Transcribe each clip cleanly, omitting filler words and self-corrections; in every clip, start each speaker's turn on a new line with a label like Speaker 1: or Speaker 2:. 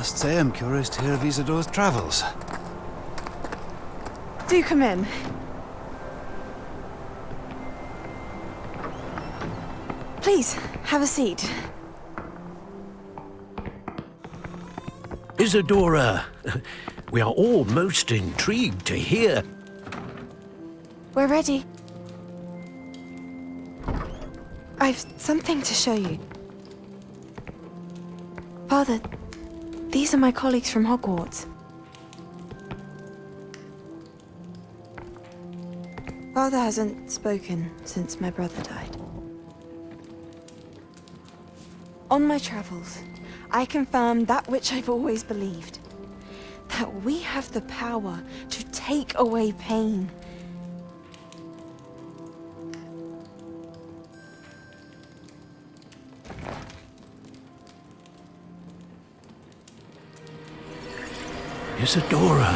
Speaker 1: Must say I'm curious to hear of Isidore's travels.
Speaker 2: Do come in. Please, have a seat.
Speaker 3: Isidora, we are all most intrigued to hear.
Speaker 2: We're ready. I've something to show you. Father, these are my colleagues from Hogwarts. Father hasn't spoken since my brother died. On my travels, I confirmed that which I've always believed. That we have the power to take away pain.
Speaker 3: Isidora.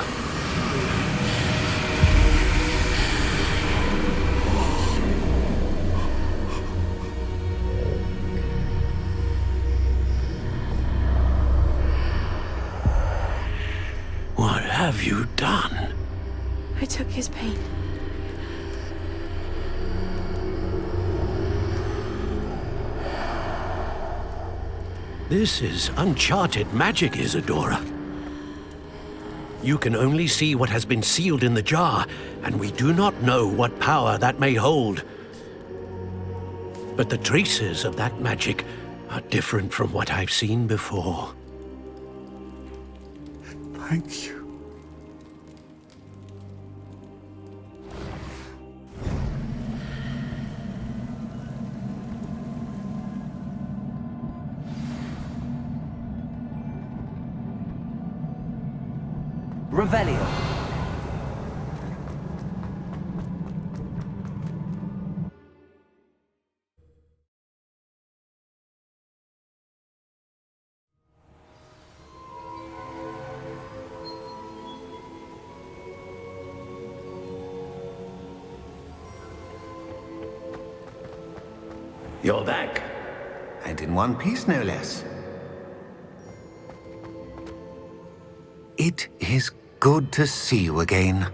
Speaker 3: What have you done?
Speaker 2: I took his pain.
Speaker 3: This is uncharted magic, Isidora. You can only see what has been sealed in the jar, and we do not know what power that may hold. But the traces of that magic are different from what I've seen before.
Speaker 1: Thank you.
Speaker 4: Revelio.
Speaker 3: You're back.
Speaker 5: And in one piece, no less. It is good to see you again.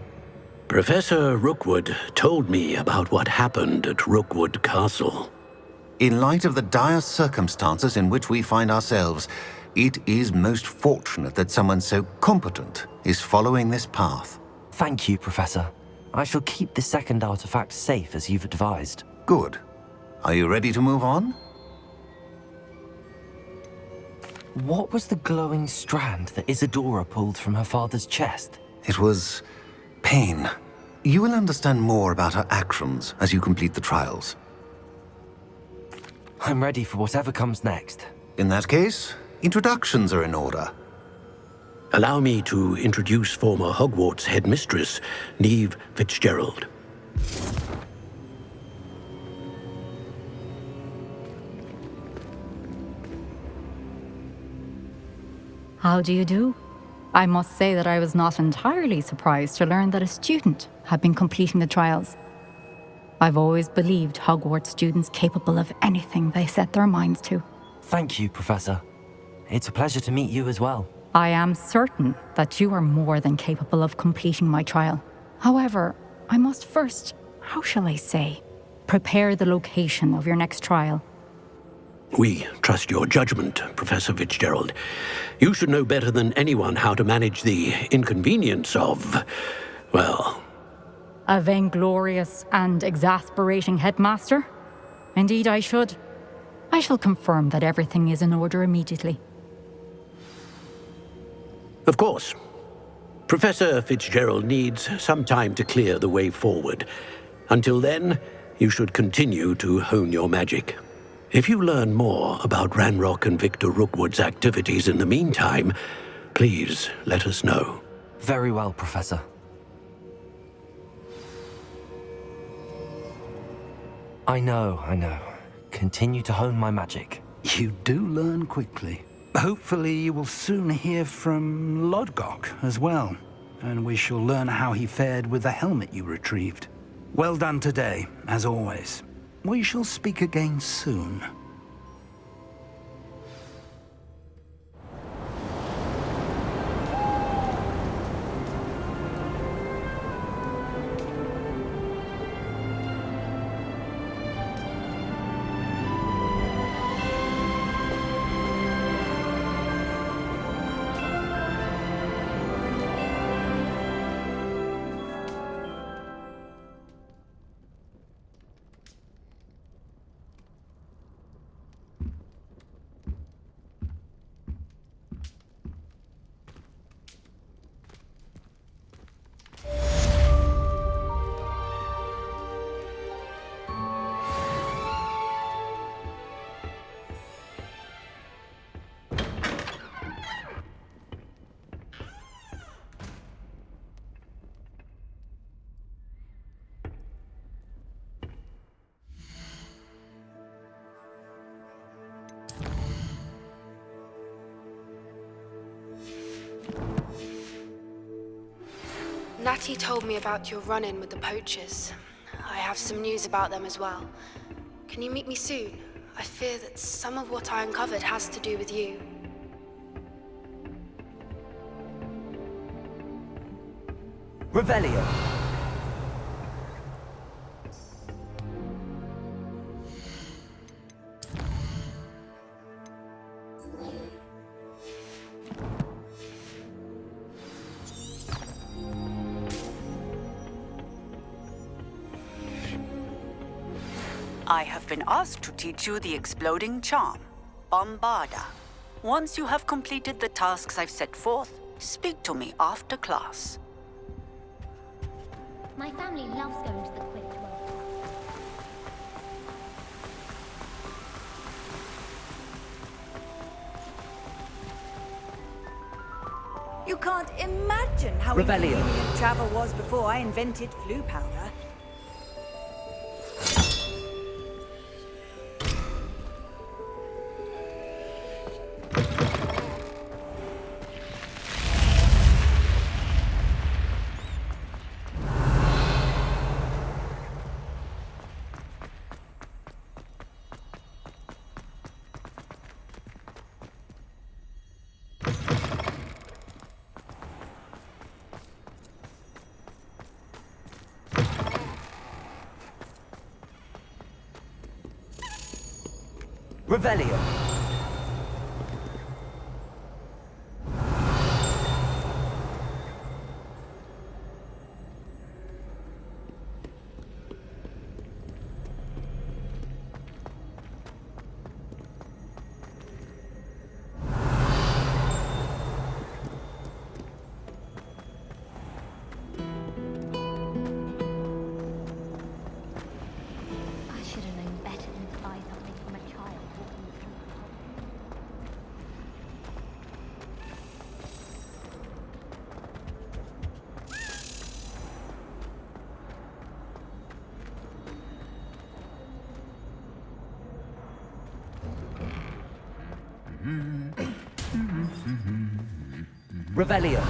Speaker 3: Professor Rookwood told me about what happened at Rookwood Castle.
Speaker 5: In light of the dire circumstances in which we find ourselves, it is most fortunate that someone so competent is following this path.
Speaker 4: Thank you, Professor. I shall keep the second artifact safe as you've advised.
Speaker 5: Good. Are you ready to move on?
Speaker 4: What was the glowing strand that Isidora pulled from her father's chest?
Speaker 5: It was pain. You will understand more about her actions as you complete the trials.
Speaker 4: I'm ready for whatever comes next.
Speaker 5: In that case, introductions are in order.
Speaker 3: Allow me to introduce former Hogwarts headmistress, Neve Fitzgerald.
Speaker 6: How do you do? I must say that I was not entirely surprised to learn that a student had been completing the trials. I've always believed Hogwarts students capable of anything they set their minds to.
Speaker 4: Thank you, Professor. It's a pleasure to meet you as well.
Speaker 6: I am certain that you are more than capable of completing my trial. However, I must first, how shall I say, prepare the location of your next trial.
Speaker 3: We trust your judgment, Professor Fitzgerald. You should know better than anyone how to manage the inconvenience of, well...
Speaker 6: A vainglorious and exasperating headmaster? Indeed I should. I shall confirm that everything is in order immediately.
Speaker 3: Of course. Professor Fitzgerald needs some time to clear the way forward. Until then, you should continue to hone your magic. If you learn more about Ranrock and Victor Rookwood's activities in the meantime, please let us know.
Speaker 4: Very well, Professor. I know. Continue to hone my magic.
Speaker 7: You do learn quickly. Hopefully you will soon hear from Lodgok as well, and we shall learn how he fared with the helmet you retrieved. Well done today, as always. We shall speak again soon.
Speaker 8: Natty told me about your run-in with the poachers. I have some news about them as well. Can you meet me soon? I fear that some of what I uncovered has to do with you.
Speaker 4: Revelio.
Speaker 9: I have been asked to teach you the exploding charm, Bombarda. Once you have completed the tasks I've set forth, speak to me after class.
Speaker 10: My family loves going to the Quick World.
Speaker 11: You can't imagine how
Speaker 4: Revelio.
Speaker 11: inconvenient travel was before I invented flu powder.
Speaker 4: Revelio.
Speaker 10: I should have known better than to buy something from a child walking through
Speaker 4: Revelio.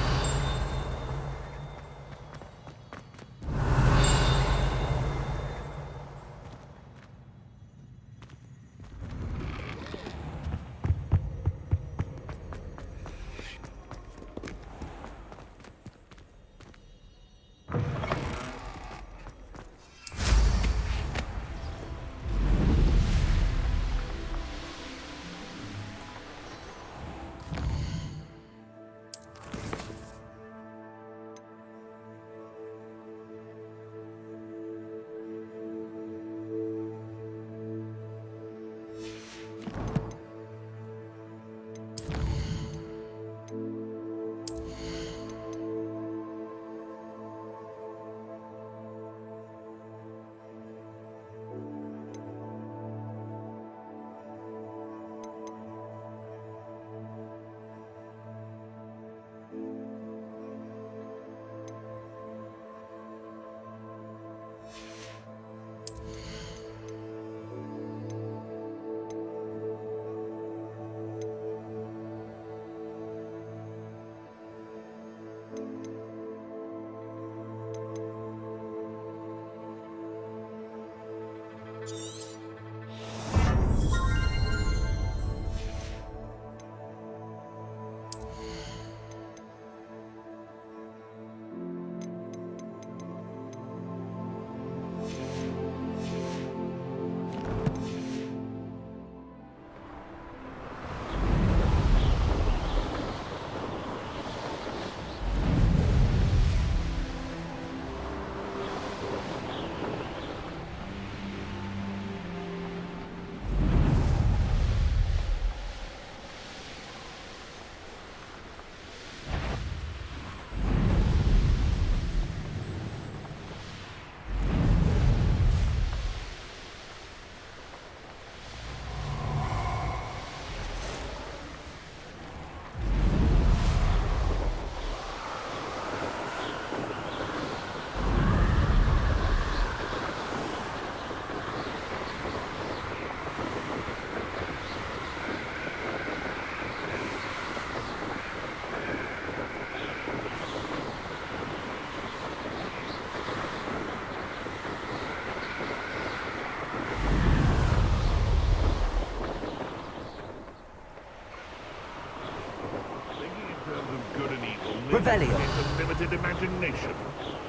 Speaker 4: Revelio.
Speaker 12: It's a limited imagination,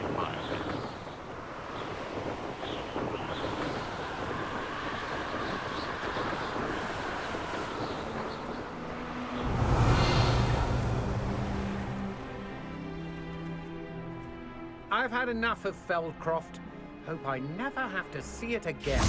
Speaker 12: in my opinion.
Speaker 13: I've had enough of Feldcroft. Hope I never have to see it again.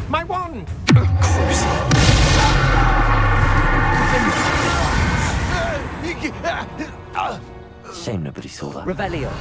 Speaker 13: My wand!
Speaker 4: Shame nobody saw that. Revelio.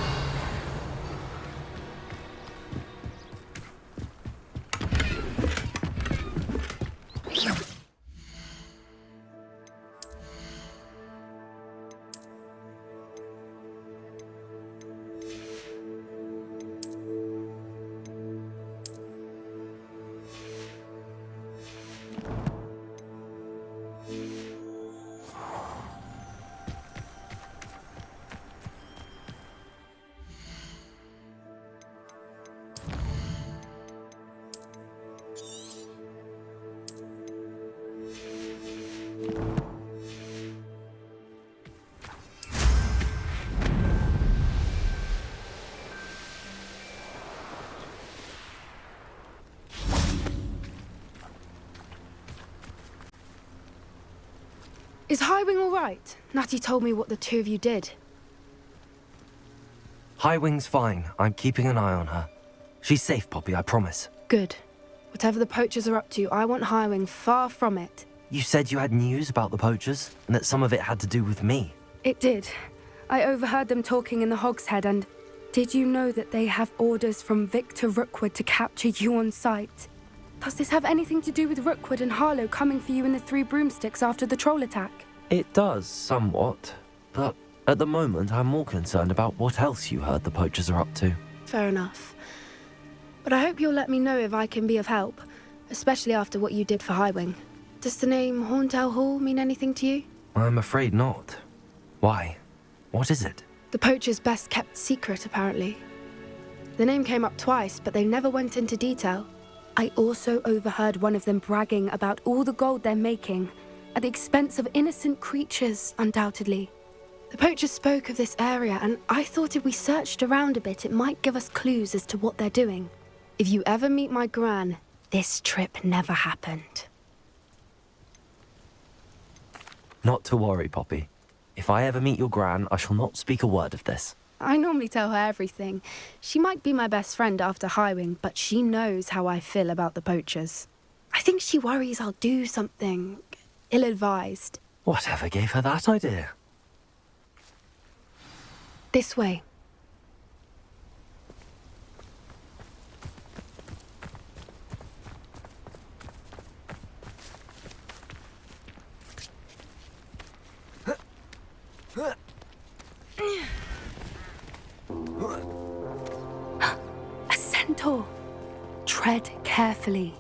Speaker 8: Is Highwing all right? Natty told me what the two of you did.
Speaker 4: Highwing's fine. I'm keeping an eye on her. She's safe, Poppy, I promise.
Speaker 8: Good. Whatever the poachers are up to, I want Highwing far from it.
Speaker 4: You said you had news about the poachers, and that some of it had to do with me.
Speaker 8: It did. I overheard them talking in the Hogshead, and did you know that they have orders from Victor Rookwood to capture you on sight? Does this have anything to do with Rookwood and Harlow coming for you in the Three Broomsticks after the troll attack?
Speaker 4: It does, somewhat. But at the moment, I'm more concerned about what else you heard the poachers are up to.
Speaker 8: Fair enough. But I hope you'll let me know if I can be of help, especially after what you did for Highwing. Does the name Horntail Hall mean anything to you?
Speaker 4: I'm afraid not. Why? What is it?
Speaker 8: The poachers' best kept secret, apparently. The name came up twice, but they never went into detail. I also overheard one of them bragging about all the gold they're making, at the expense of innocent creatures, undoubtedly. The poachers spoke of this area, and I thought if we searched around a bit, it might give us clues as to what they're doing. If you ever meet my gran, this trip never happened.
Speaker 4: Not to worry, Poppy. If I ever meet your gran, I shall not speak a word of this.
Speaker 8: I normally tell her everything. She might be my best friend after Highwing, but she knows how I feel about the poachers. I think she worries I'll do something ill-advised.
Speaker 4: Whatever gave her that idea?
Speaker 8: This way. A centaur. Tread carefully.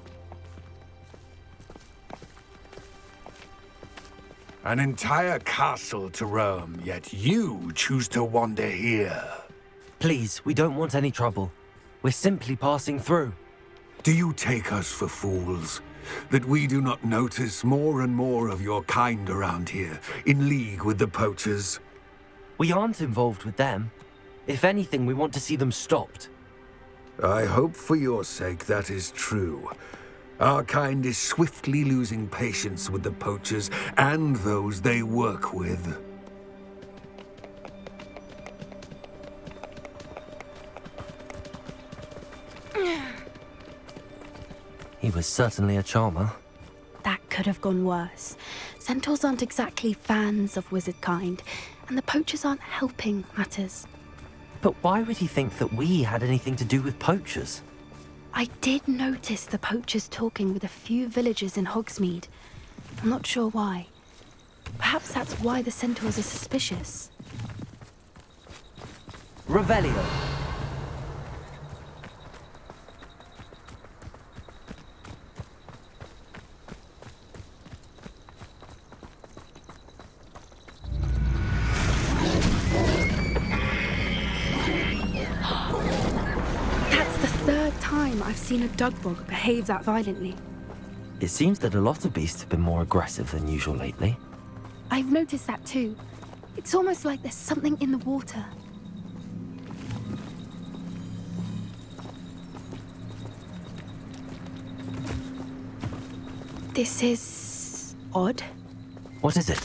Speaker 12: An entire castle to roam, yet you choose to wander here.
Speaker 4: Please, we don't want any trouble. We're simply passing through.
Speaker 12: Do you take us for fools? That we do not notice more and more of your kind around here, in league with the poachers?
Speaker 4: We aren't involved with them. If anything, we want to see them stopped.
Speaker 12: I hope for your sake that is true. Our kind is swiftly losing patience with the poachers and those they work with.
Speaker 4: He was certainly a charmer.
Speaker 8: That could have gone worse. Centaurs aren't exactly fans of wizard kind, and the poachers aren't helping matters.
Speaker 4: But why would he think that we had anything to do with poachers?
Speaker 8: I did notice the poachers talking with a few villagers in Hogsmeade. I'm not sure why. Perhaps that's why the Centaurs are suspicious.
Speaker 4: Revelio.
Speaker 8: That's the third time I've seen a Dugbog behave that violently.
Speaker 4: It seems that a lot of beasts have been more aggressive than usual lately.
Speaker 8: I've noticed that too. It's almost like there's something in the water. This is odd.
Speaker 4: What is it?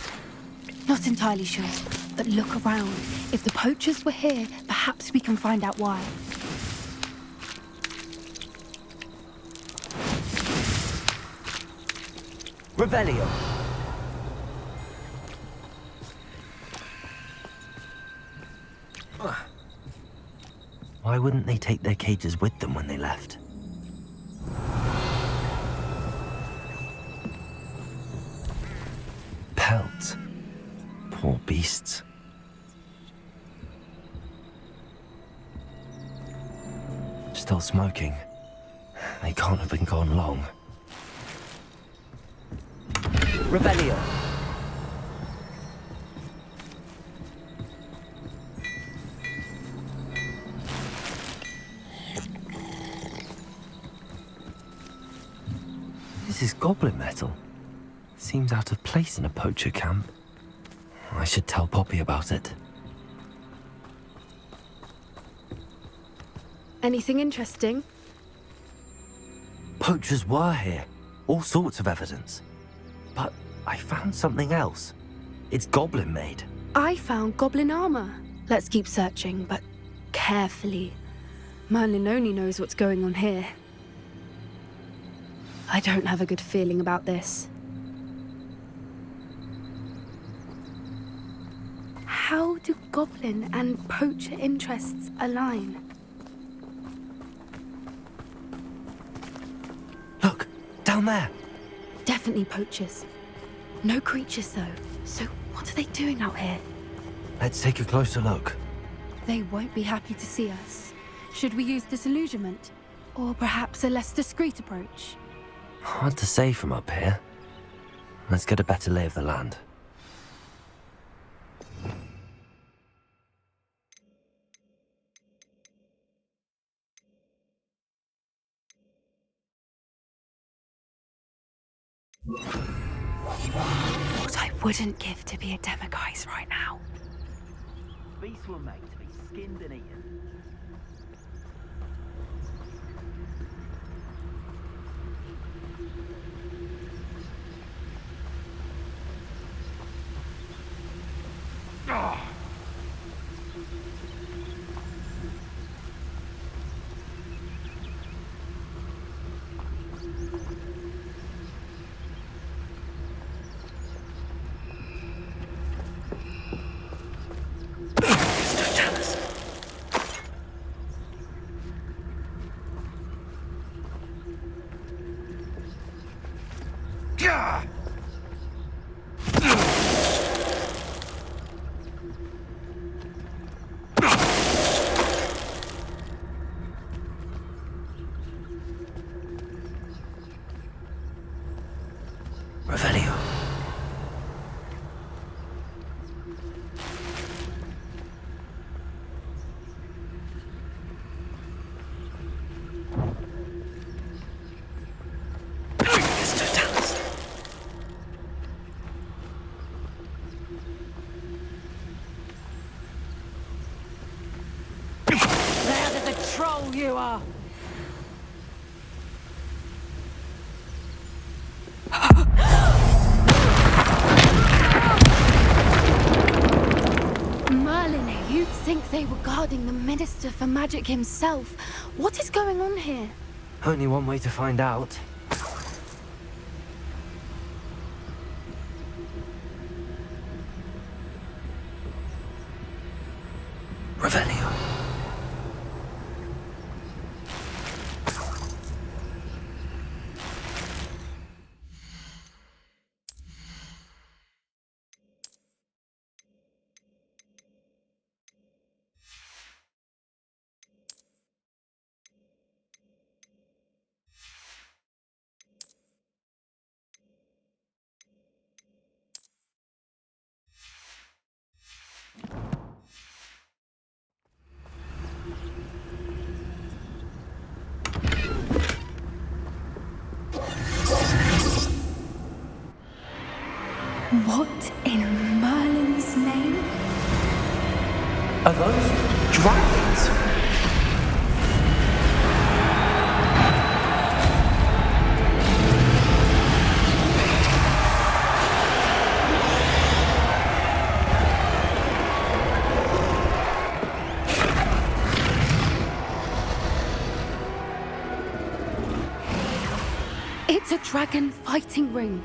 Speaker 8: Not entirely sure, but look around. If the poachers were here, perhaps we can find out why.
Speaker 4: Revelio. Why wouldn't they take their cages with them when they left? Pelts. Poor beasts. Still smoking. They can't have been gone long. Revelio. This is goblin metal. Seems out of place in a poacher camp. I should tell Poppy about it.
Speaker 8: Anything interesting?
Speaker 4: Poachers were here. All sorts of evidence. But I found something else. It's goblin made.
Speaker 8: I found goblin armor. Let's keep searching, but carefully. Merlin only knows what's going on here. I don't have a good feeling about this. How do goblin and poacher interests align?
Speaker 4: Look, down there.
Speaker 8: Definitely poachers. No creatures, though. So what are they doing out here?
Speaker 4: Let's take a closer look.
Speaker 8: They won't be happy to see us. Should we use disillusionment? Or perhaps a less discreet approach?
Speaker 4: Hard to say from up here. Let's get a better lay of the land.
Speaker 8: What I wouldn't give to be a Demiguise right now.
Speaker 14: Beasts were made to be skinned and eaten.
Speaker 4: Revelio.
Speaker 11: There, there's a troll you are!
Speaker 8: Merlin, you'd think they were guarding the Minister for Magic himself. What is going on here?
Speaker 4: Only one way to find out.
Speaker 8: What in Merlin's name?
Speaker 4: Are those dragons?
Speaker 8: It's a dragon fighting ring.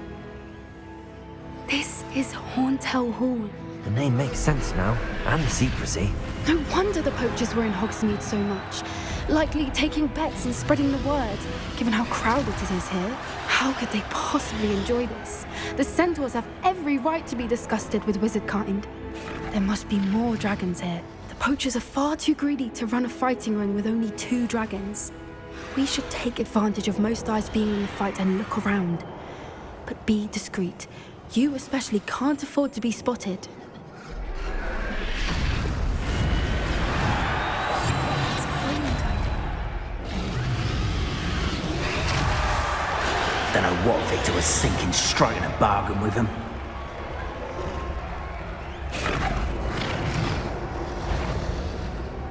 Speaker 8: This is Horntail Hall.
Speaker 4: The name makes sense now, and the secrecy.
Speaker 8: No wonder the poachers were in Hogsmeade so much. Likely taking bets and spreading the word, given how crowded it is here. How could they possibly enjoy this? The centaurs have every right to be disgusted with wizard kind. There must be more dragons here. The poachers are far too greedy to run a fighting ring with only 2 dragons. We should take advantage of most eyes being in the fight and look around. But be discreet. You especially can't afford to be spotted.
Speaker 14: Don't know what Victor was thinking, striking a bargain with him.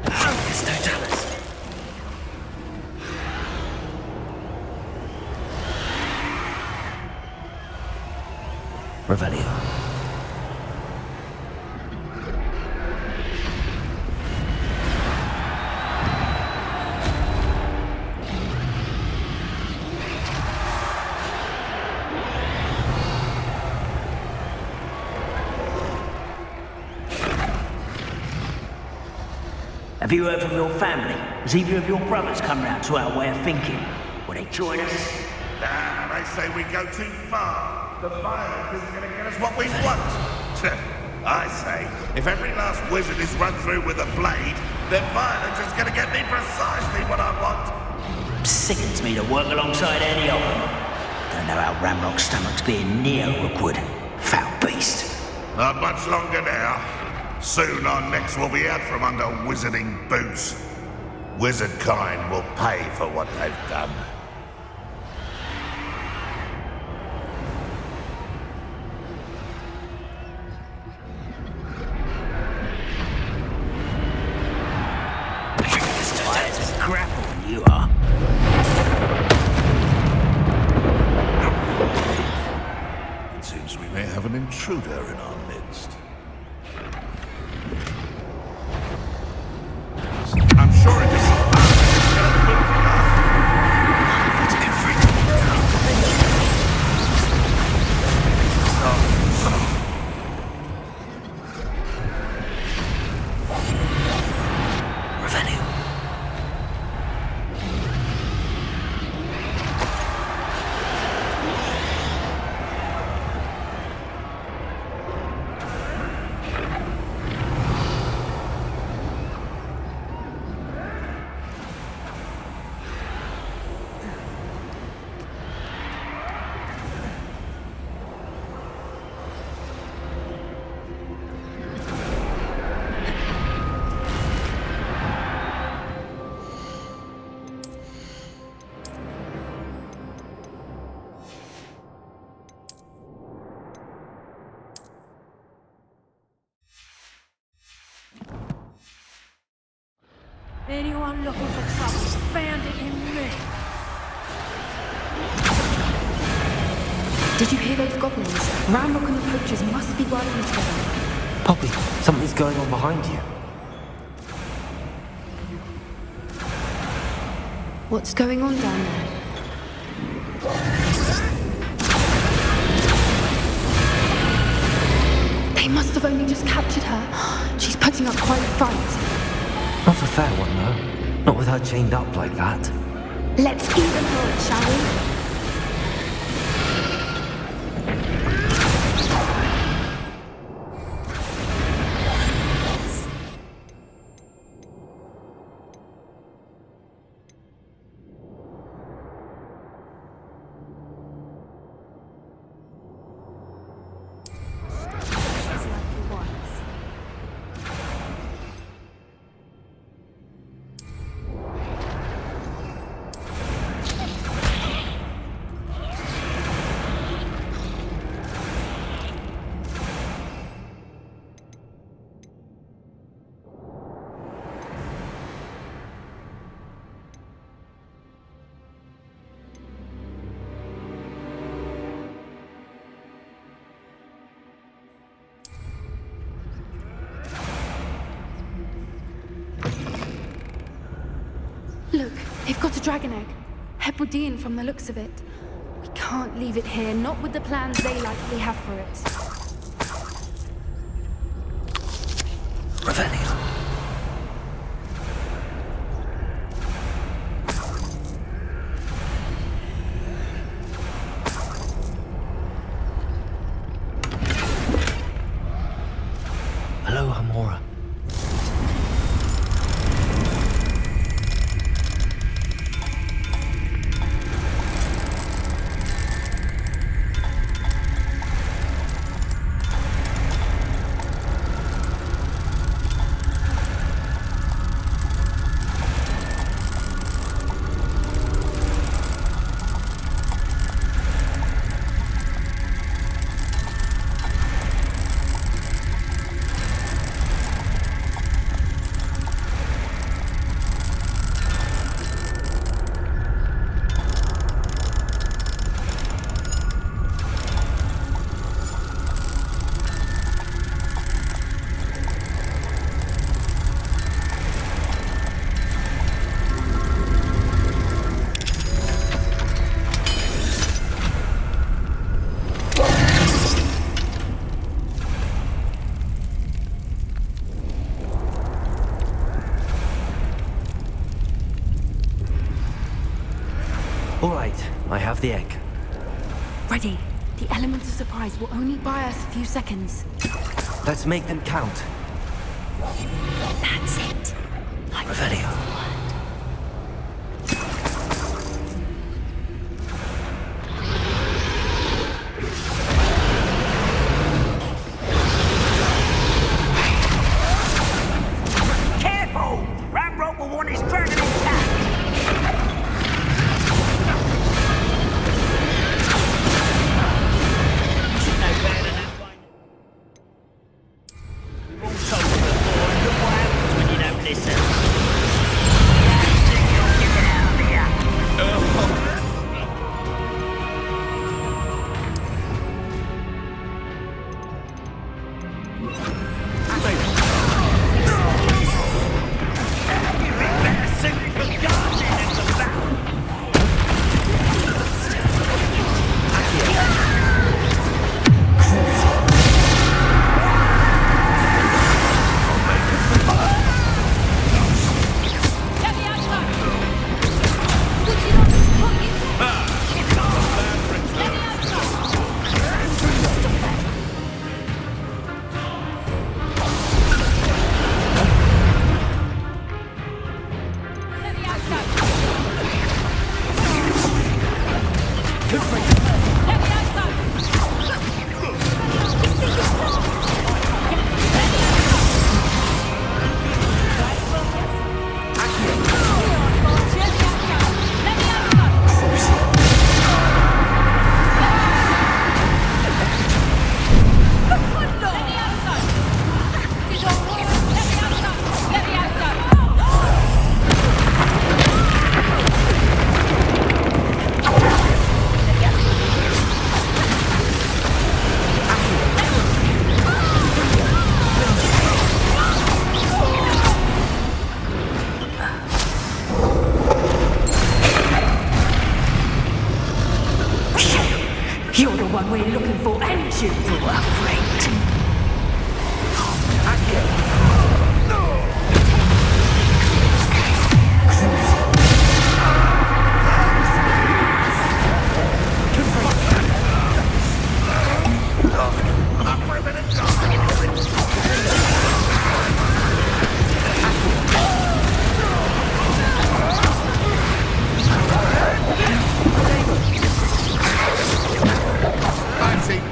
Speaker 14: Focus, no Dallas.
Speaker 4: Revelio.
Speaker 14: Have you heard from your family? Has either of your brothers come round to our way of thinking? Will they join us?
Speaker 15: Nah, they say we go too far. The violence isn't going to get us what we want. I say, if every last wizard is run through with a blade, then violence is going to get me precisely what I want.
Speaker 14: Sickens me to work alongside any of them. Don't know how Ramrock's stomach's being near Rookwood. Foul beast.
Speaker 15: Not much longer now. Soon our necks will be out from under wizarding boots. Wizard kind will pay for what they've done.
Speaker 14: Grapple, you are.
Speaker 15: It seems we may have an intruder in our midst. I'm sure it is.
Speaker 11: Anyone looking for trouble found it in me.
Speaker 8: Did you hear those goblins? Ramrock and the poachers must be working together.
Speaker 4: Poppy, something's going on behind you.
Speaker 8: What's going on down there? They must have only just captured her. She's putting up quite a fight.
Speaker 4: Not a fair one, though. Not with her chained up like that.
Speaker 8: Let's even her it, shall we? They've got a dragon egg. Hebridean from the looks of it. We can't leave it here, not with the plans they likely have for it.
Speaker 4: Revelio. Hello, Hamora. All right, I have the egg.
Speaker 8: Ready. The element of surprise will only buy us a few seconds.
Speaker 4: Let's make them count.
Speaker 8: That's it.
Speaker 4: Revelio.
Speaker 14: Careful! Ramrock will want his dragon intact!
Speaker 11: You're the one we're looking for, and you brought a friend.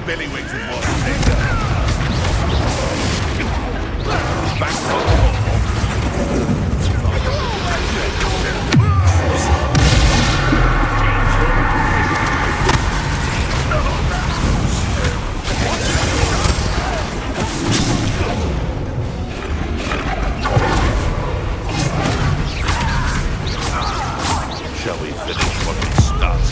Speaker 15: Billy Wings and what? Back to shall we finish what we started?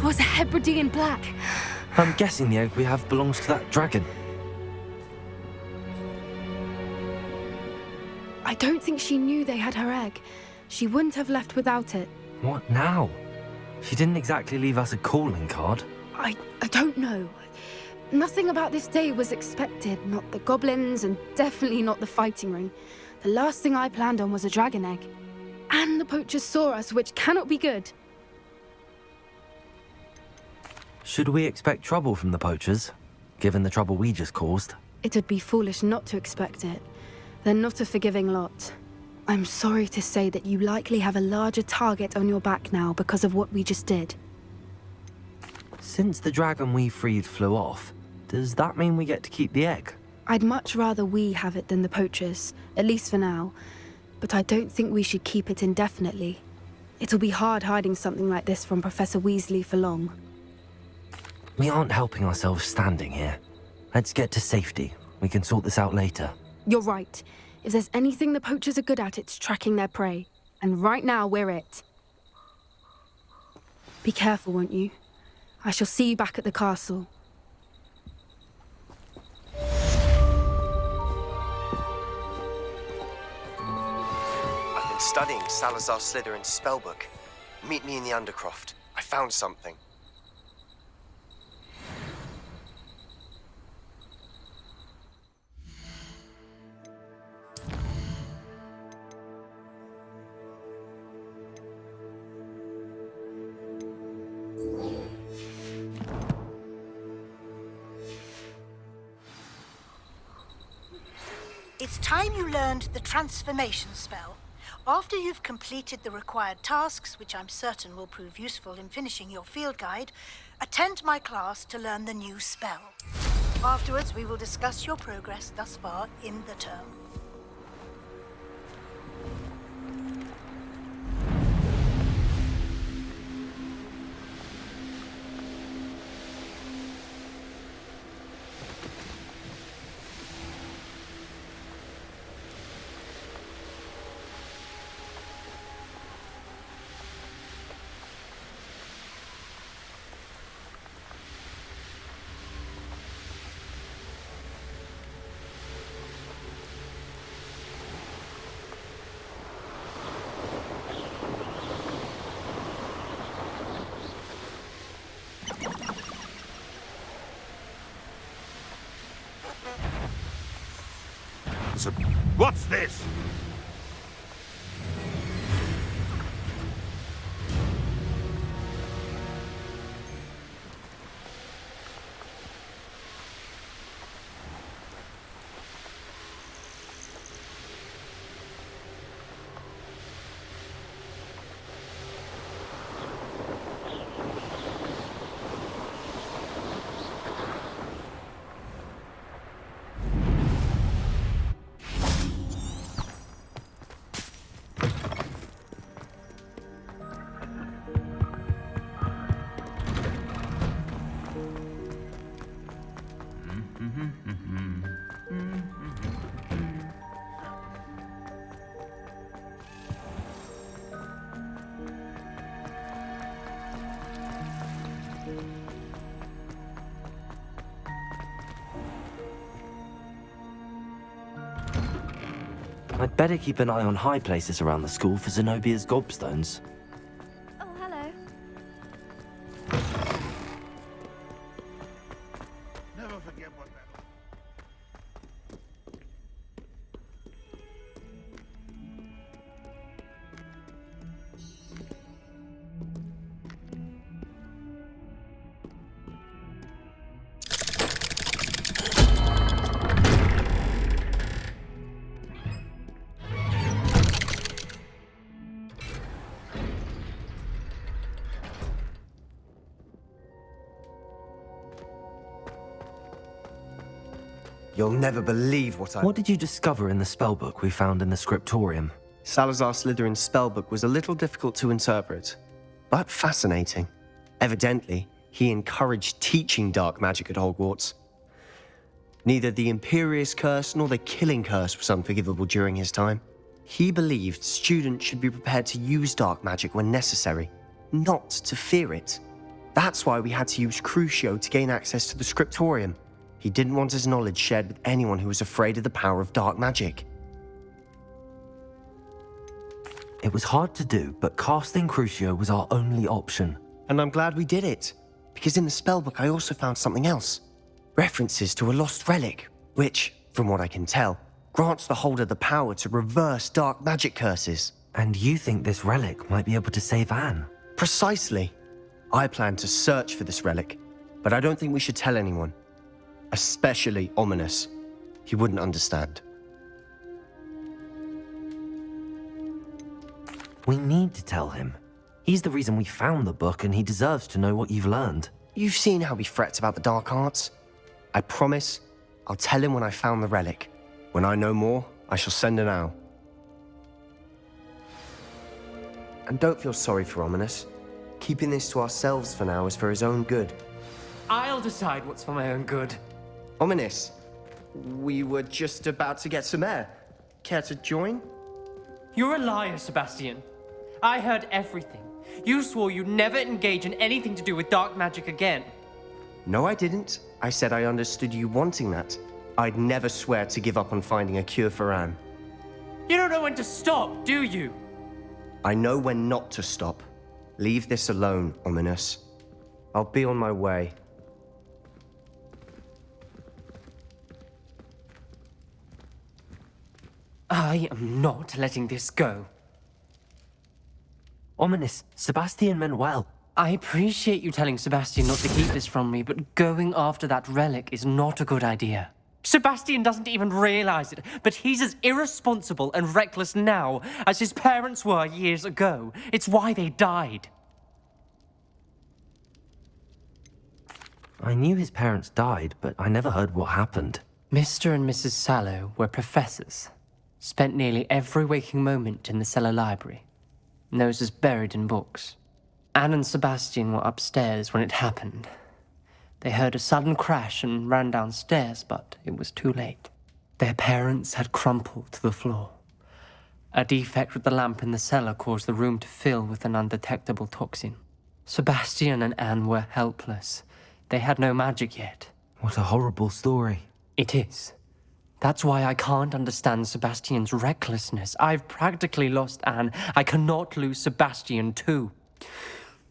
Speaker 8: was a Hebridean black.
Speaker 4: I'm guessing the egg we have belongs to that dragon.
Speaker 8: I don't think she knew they had her egg. She wouldn't have left without it.
Speaker 4: What now? She didn't exactly leave us a calling card.
Speaker 8: I don't know. Nothing about this day was expected. Not the goblins, and definitely not the fighting ring. The last thing I planned on was a dragon egg. And the poachers saw us, which cannot be good.
Speaker 4: Should we expect trouble from the poachers, given the trouble we just caused?
Speaker 8: It would be foolish not to expect it. They're not a forgiving lot. I'm sorry to say that you likely have a larger target on your back now because of what we just did.
Speaker 4: Since the dragon we freed flew off, does that mean we get to keep the egg?
Speaker 8: I'd much rather we have it than the poachers, at least for now. But I don't think we should keep it indefinitely. It'll be hard hiding something like this from Professor Weasley for long.
Speaker 4: We aren't helping ourselves standing here. Let's get to safety. We can sort this out later.
Speaker 8: You're right. If there's anything the poachers are good at, it's tracking their prey. And right now, we're it. Be careful, won't you? I shall see you back at the castle.
Speaker 16: I've been studying Salazar Slytherin's spellbook. Meet me in the Undercroft. I found something.
Speaker 17: It's time you learned the transformation spell. After you've completed the required tasks, which I'm certain will prove useful in finishing your field guide, attend my class to learn the new spell. Afterwards, we will discuss your progress thus far in the term.
Speaker 15: What's this?
Speaker 4: I'd better keep an eye on high places around the school for Zenobia's gobstones.
Speaker 10: Oh, hello.
Speaker 15: Never forget what that...
Speaker 16: You'll never believe what I...
Speaker 4: What did you discover in the spellbook we found in the scriptorium?
Speaker 16: Salazar Slytherin's spellbook was a little difficult to interpret, but fascinating. Evidently, he encouraged teaching dark magic at Hogwarts. Neither the Imperious Curse nor the Killing Curse was unforgivable during his time. He believed students should be prepared to use dark magic when necessary, not to fear it. That's why we had to use Crucio to gain access to the scriptorium. He didn't want his knowledge shared with anyone who was afraid of the power of dark magic.
Speaker 4: It was hard to do, but casting Crucio was our only option.
Speaker 16: And I'm glad we did it, because in the spellbook I also found something else. References to a lost relic, which, from what I can tell, grants the holder the power to reverse dark magic curses.
Speaker 4: And you think this relic might be able to save Anne?
Speaker 16: Precisely. I plan to search for this relic, but I don't think we should tell anyone. Especially Ominous. He wouldn't understand.
Speaker 4: We need to tell him. He's the reason we found the book, and he deserves to know what you've learned.
Speaker 16: You've seen how he frets about the dark arts. I promise I'll tell him when I found the relic. When I know more, I shall send an owl. And don't feel sorry for Ominous. Keeping this to ourselves for now is for his own good.
Speaker 18: I'll decide what's for my own good.
Speaker 16: Ominous, we were just about to get some air. Care to join?
Speaker 18: You're a liar, Sebastian. I heard everything. You swore you'd never engage in anything to do with dark magic again.
Speaker 16: No, I didn't. I said I understood you wanting that. I'd never swear to give up on finding a cure for Anne.
Speaker 18: You don't know when to stop, do you?
Speaker 16: I know when not to stop. Leave this alone, Ominous. I'll be on my way.
Speaker 18: I am not letting this go.
Speaker 4: Ominous, Sebastian meant well.
Speaker 18: I appreciate you telling Sebastian not to keep this from me, but going after that relic is not a good idea. Sebastian doesn't even realize it, but he's as irresponsible and reckless now as his parents were years ago. It's why they died.
Speaker 4: I knew his parents died, but I never heard what happened.
Speaker 18: Mr. and Mrs. Sallow were professors. Spent nearly every waking moment in the cellar library. Noses buried in books. Anne and Sebastian were upstairs when it happened. They heard a sudden crash and ran downstairs, but it was too late. Their parents had crumpled to the floor. A defect with the lamp in the cellar caused the room to fill with an undetectable toxin. Sebastian and Anne were helpless. They had no magic yet.
Speaker 4: What a horrible story.
Speaker 18: It is. That's why I can't understand Sebastian's recklessness. I've practically lost Anne. I cannot lose Sebastian too.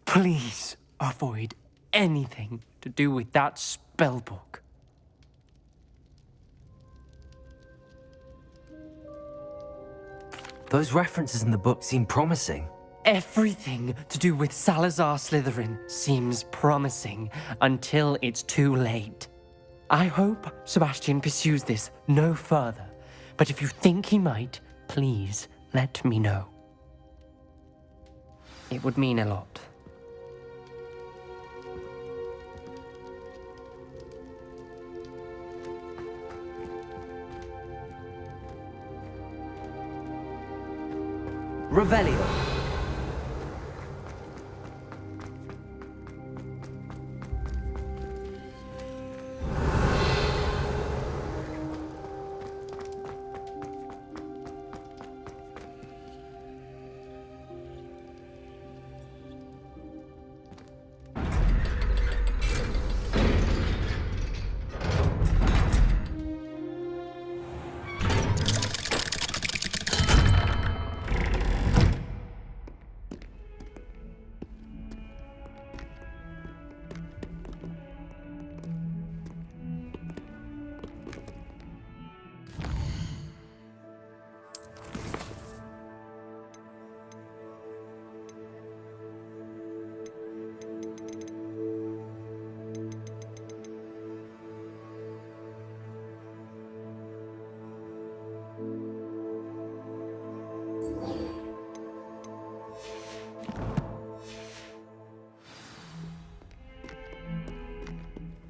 Speaker 18: Please avoid anything to do with that spellbook.
Speaker 4: Those references in the book seem promising.
Speaker 18: Everything to do with Salazar Slytherin seems promising until it's too late. I hope Sebastian pursues this no further, but if you think he might, please let me know. It would mean a lot.
Speaker 4: Revelio.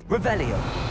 Speaker 4: Revelio.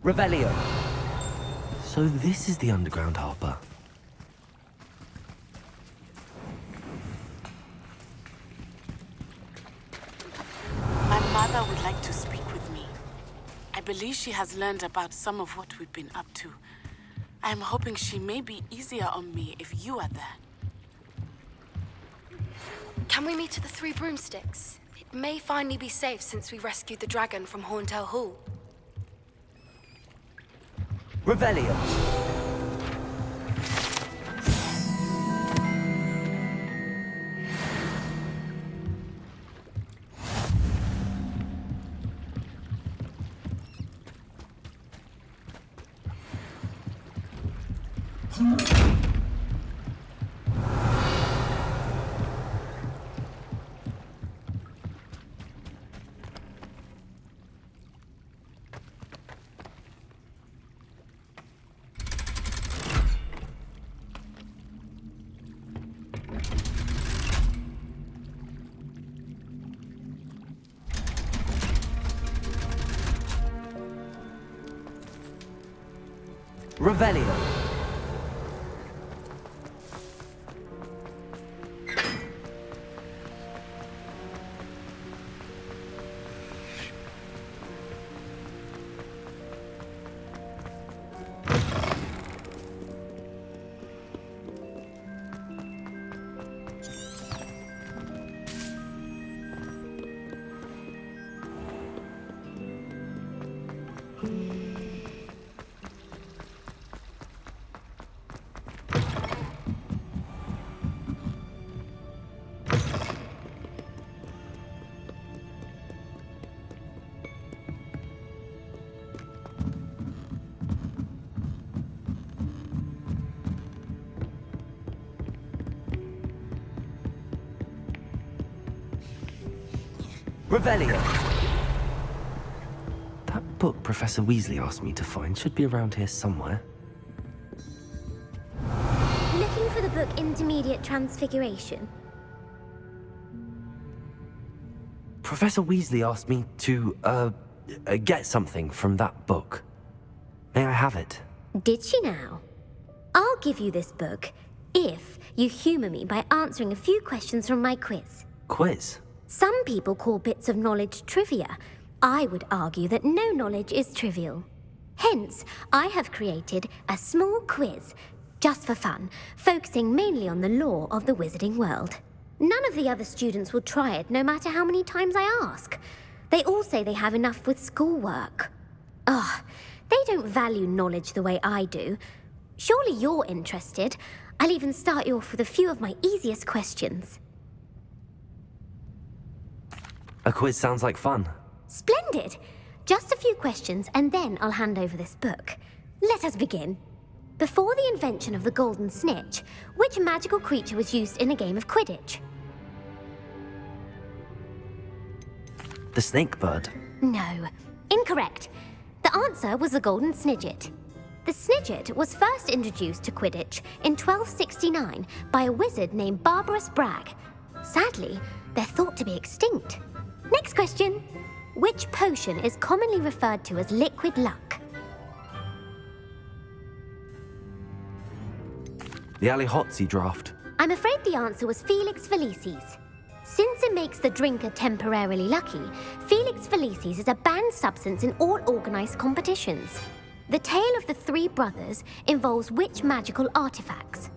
Speaker 4: Revelio. So this is the underground harbour.
Speaker 19: My mother would like to speak with me. I believe she has learned about some of what we've been up to. I am hoping she may be easier on me if you are there.
Speaker 8: Can we meet at the Three Broomsticks? It may finally be safe since we rescued the dragon from Horntail Hall.
Speaker 4: Revelio. Revelio. Revelio. That book Professor Weasley asked me to find should be around here somewhere.
Speaker 10: Looking for the book Intermediate Transfiguration?
Speaker 4: Professor Weasley asked me to, get something from that book. May I have it?
Speaker 10: Did she now? I'll give you this book if you humor me by answering a few questions from my quiz.
Speaker 4: Quiz?
Speaker 10: Some people call bits of knowledge trivia. I would argue that no knowledge is trivial. Hence, I have created a small quiz, just for fun, focusing mainly on the lore of the wizarding world. None of the other students will try it, no matter how many times I ask. They all say they have enough with schoolwork. Ugh, they don't value knowledge the way I do. Surely you're interested. I'll even start you off with a few of my easiest questions.
Speaker 4: A quiz sounds like fun.
Speaker 10: Splendid! Just a few questions, and then I'll hand over this book. Let us begin. Before the invention of the golden snitch, which magical creature was used in a game of Quidditch?
Speaker 4: The snake bird.
Speaker 10: No. Incorrect. The answer was the golden snidget. The snidget was first introduced to Quidditch in 1269 by a wizard named Barbarous Bragg. Sadly, they're thought to be extinct. Next question. Which potion is commonly referred to as liquid luck?
Speaker 4: The Alihotsy draft.
Speaker 10: I'm afraid the answer was Felix Felicis. Since it makes the drinker temporarily lucky, Felix Felicis is a banned substance in all organized competitions. The tale of the three brothers involves which magical artifacts?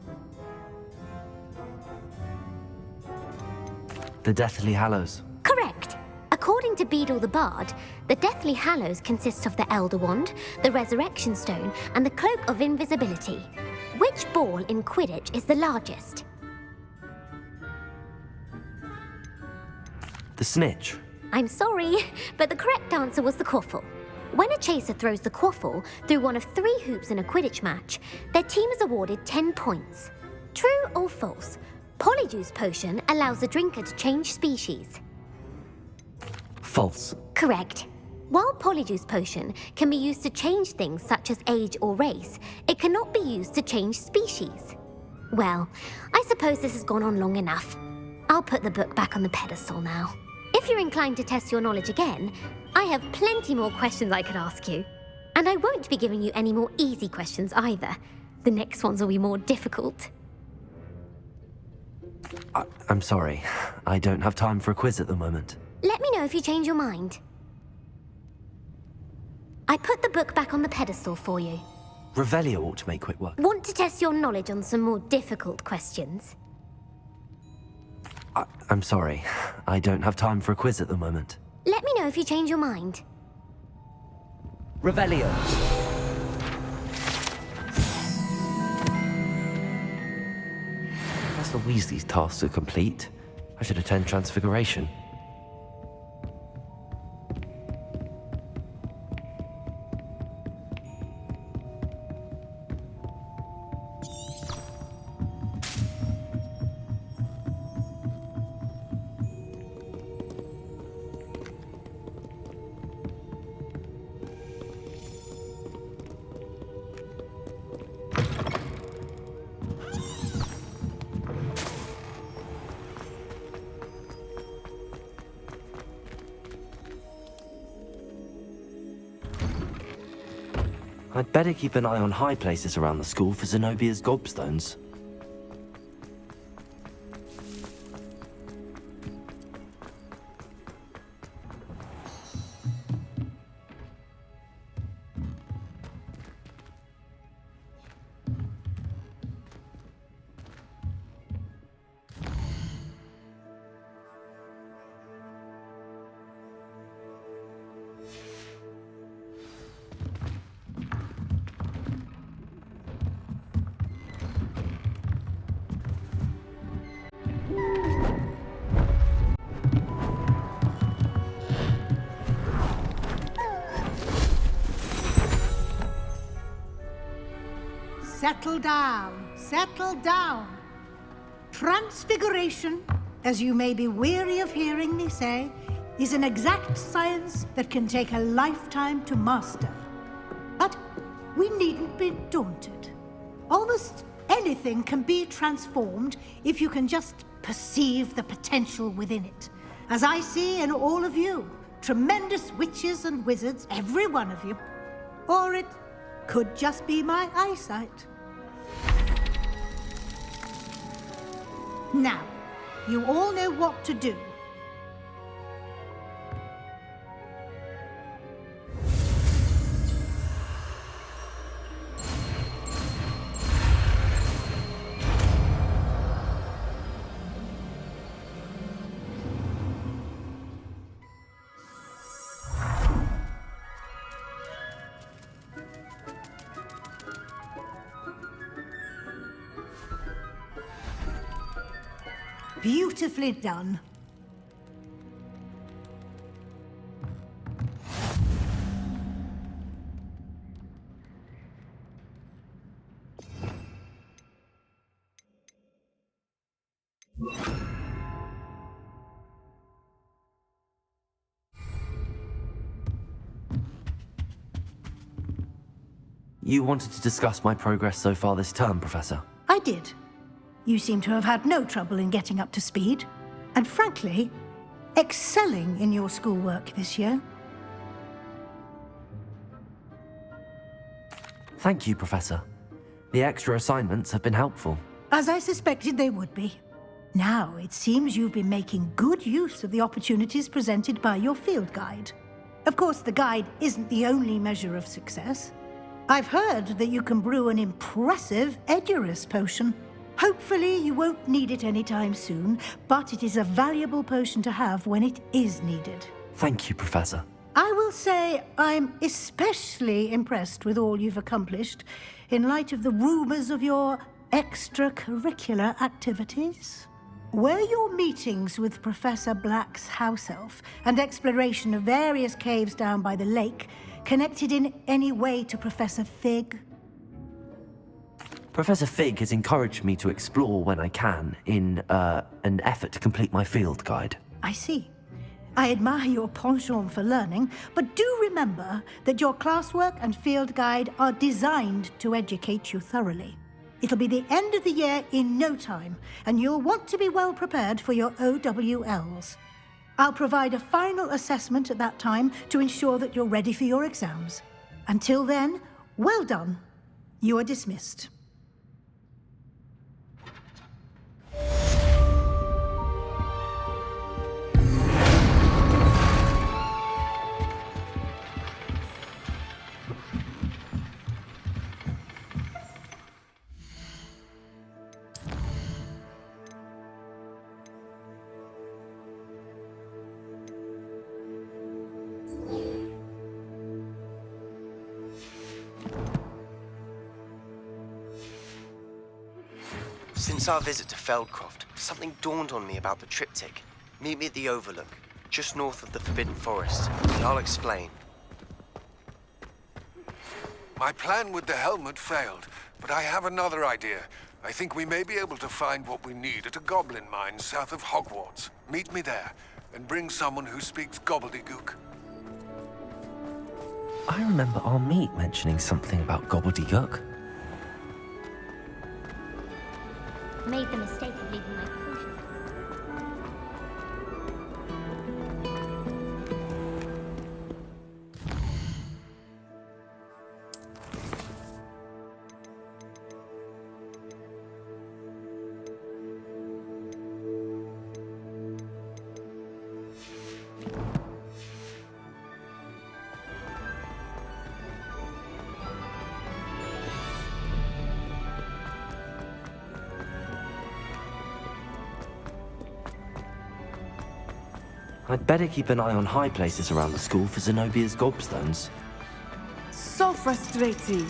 Speaker 4: The Deathly Hallows.
Speaker 10: Correct. According to Beedle the Bard, the Deathly Hallows consists of the Elder Wand, the Resurrection Stone, and the Cloak of Invisibility. Which ball in Quidditch is the largest?
Speaker 4: The snitch.
Speaker 10: I'm sorry, but the correct answer was the quaffle. When a chaser throws the quaffle through one of 3 hoops in a Quidditch match, their team is awarded 10 points. True or false? Polyjuice Potion allows the drinker to change species.
Speaker 4: False.
Speaker 10: Correct. While Polyjuice Potion can be used to change things such as age or race, it cannot be used to change species. Well, I suppose this has gone on long enough. I'll put the book back on the pedestal now. If you're inclined to test your knowledge again, I have plenty more questions I could ask you. And I won't be giving you any more easy questions either. The next ones will be more difficult.
Speaker 4: I'm sorry. I don't have time for a quiz at the moment.
Speaker 10: Let me know if you change your mind. I put the book back on the pedestal for you.
Speaker 4: Revelio ought to make quick work.
Speaker 10: Want to test your knowledge on some more difficult questions?
Speaker 4: I'm sorry. I don't have time for a quiz at the moment.
Speaker 10: Let me know if you change your mind.
Speaker 4: Revelio. Professor Weasley's tasks are complete. I should attend Transfiguration. I'd better keep an eye on high places around the school for Zenobia's gobstones.
Speaker 17: Settle down, settle down. Transfiguration, as you may be weary of hearing me say, is an exact science that can take a lifetime to master. But we needn't be daunted. Almost anything can be transformed if you can just perceive the potential within it. As I see in all of you, tremendous witches and wizards, every one of you. Or it could just be my eyesight. Now, you all know what to do. Beautifully done.
Speaker 4: You wanted to discuss my progress so far this term, Professor?
Speaker 17: I did. You seem to have had no trouble in getting up to speed, and frankly, excelling in your schoolwork this year.
Speaker 4: Thank you, Professor. The extra assignments have been helpful.
Speaker 17: As I suspected they would be. Now, it seems you've been making good use of the opportunities presented by your field guide. Of course, the guide isn't the only measure of success. I've heard that you can brew an impressive Edurus potion. Hopefully you won't need it anytime soon, but it is a valuable potion to have when it is needed.
Speaker 4: Thank you, Professor.
Speaker 17: I will say I'm especially impressed with all you've accomplished in light of the rumors of your extracurricular activities. Were your meetings with Professor Black's house elf and exploration of various caves down by the lake connected in any way to Professor Fig?
Speaker 4: Professor Fig has encouraged me to explore when I can in an effort to complete my field guide.
Speaker 17: I see. I admire your penchant for learning, but do remember that your classwork and field guide are designed to educate you thoroughly. It'll be the end of the year in no time, and you'll want to be well prepared for your OWLs. I'll provide a final assessment at that time to ensure that you're ready for your exams. Until then, well done. You are dismissed.
Speaker 16: Since our visit to Feldcroft, something dawned on me about the triptych. Meet me at the Overlook, just north of the Forbidden Forest, and I'll explain.
Speaker 12: My plan with the helmet failed, but I have another idea. I think we may be able to find what we need at a goblin mine south of Hogwarts. Meet me there, and bring someone who speaks gobbledygook.
Speaker 4: I remember our meet mentioning something about gobbledygook.
Speaker 10: Made the mistake of leaving my potion.
Speaker 4: I'd better keep an eye on high places around the school for Zenobia's gobstones.
Speaker 11: So frustrating.